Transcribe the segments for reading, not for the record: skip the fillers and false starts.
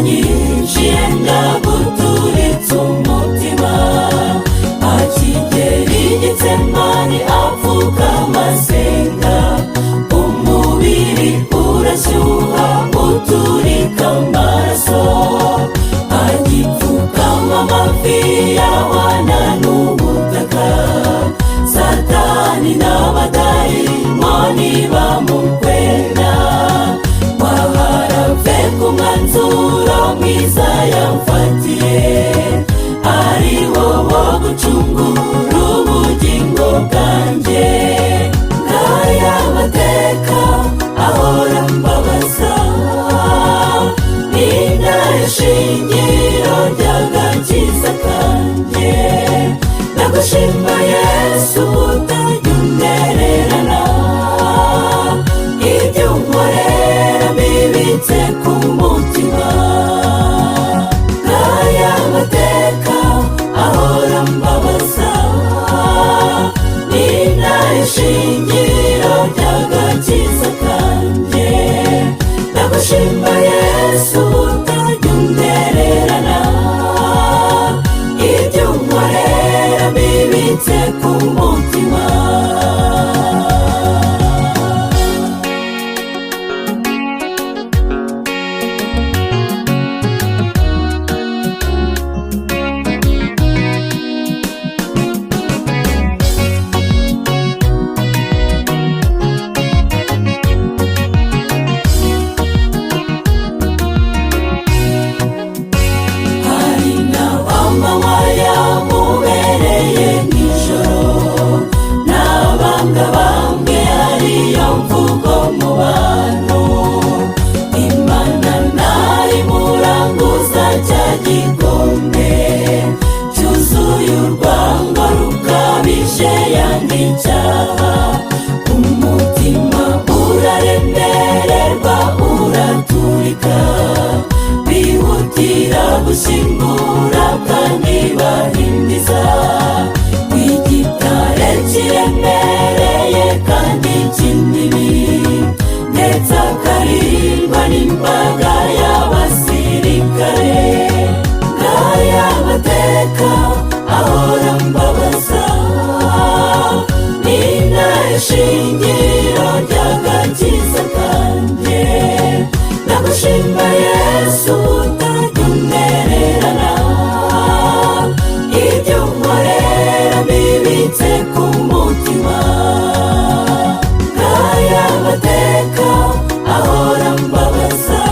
nyinshi ndaguturitse umutima. Akigera i Getsemani apfukama asenga, umubiri urashyuha uturika amaraso. Agipfukama amavi yahwana n'ubutaka, Satani n'abadayimoni bamukwena. Waharapfe ku mwanzuro mwiza yamfatiye, ari wo gucungura ubugingo bwanjye. Ngaya amateka ahora mbabaza, ni nayo shingiro ry'agakiza kanjye. Ndagushima Yesu utajya untererana, ibyo unkorera mbibitse ku mutima. Ngaya amateka ahora mbabaza, ni nayo shingiro ry'agakiza kanjye. Ndagushima Yesu utajya untererana, ibyo unkorera mbibitse ku mutima. Umutima uraremererwa uraturika, bihutira gushingura kandi bahindiza. Igitare kiremereye kandi kinini, ndetse akarindwa n'imbaga y'abasirikare. Ngaya amateka ahora mbabaza, ni nayo shingiro ry'agakiza kanjye. Ndagushima Yesu utajya untererana, ibyo unkorera mbibitse ku mutima. Ngaya amateka ahora mbabaza,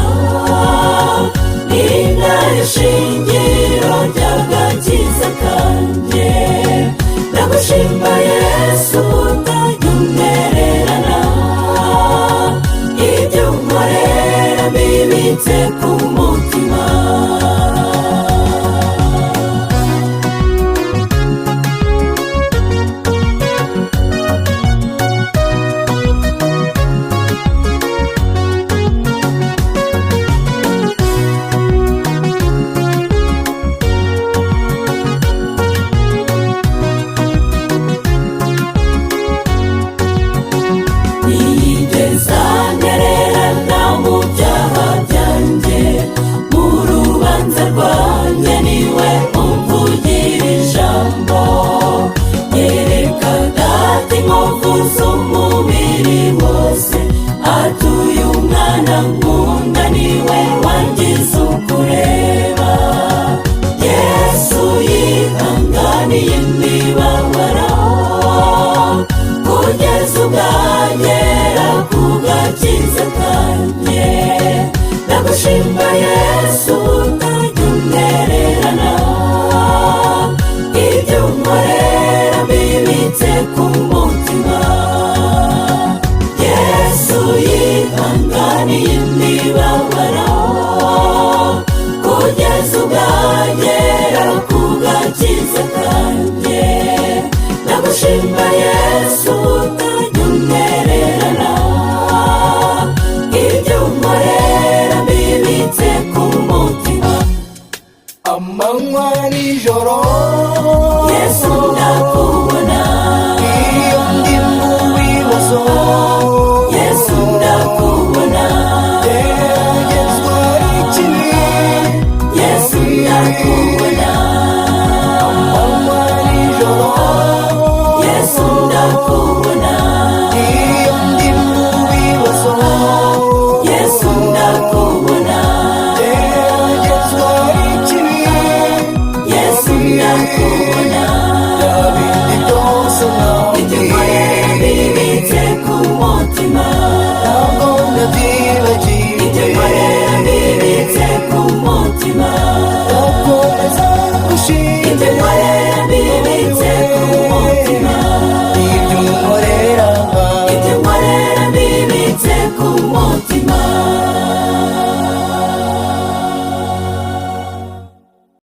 ni nayo shingiro ry'agakiza kanjye. Ndagushima Yesu utajya untererana, ibyo unkorera mbibitse ku mutima. Umubiri wose atuye umwana nkunda, niwe wangize ukureba. Yesu yihanganiye imibabaro, kugeza ubwagera ku gakiza kanjye. Ndagushima Yesu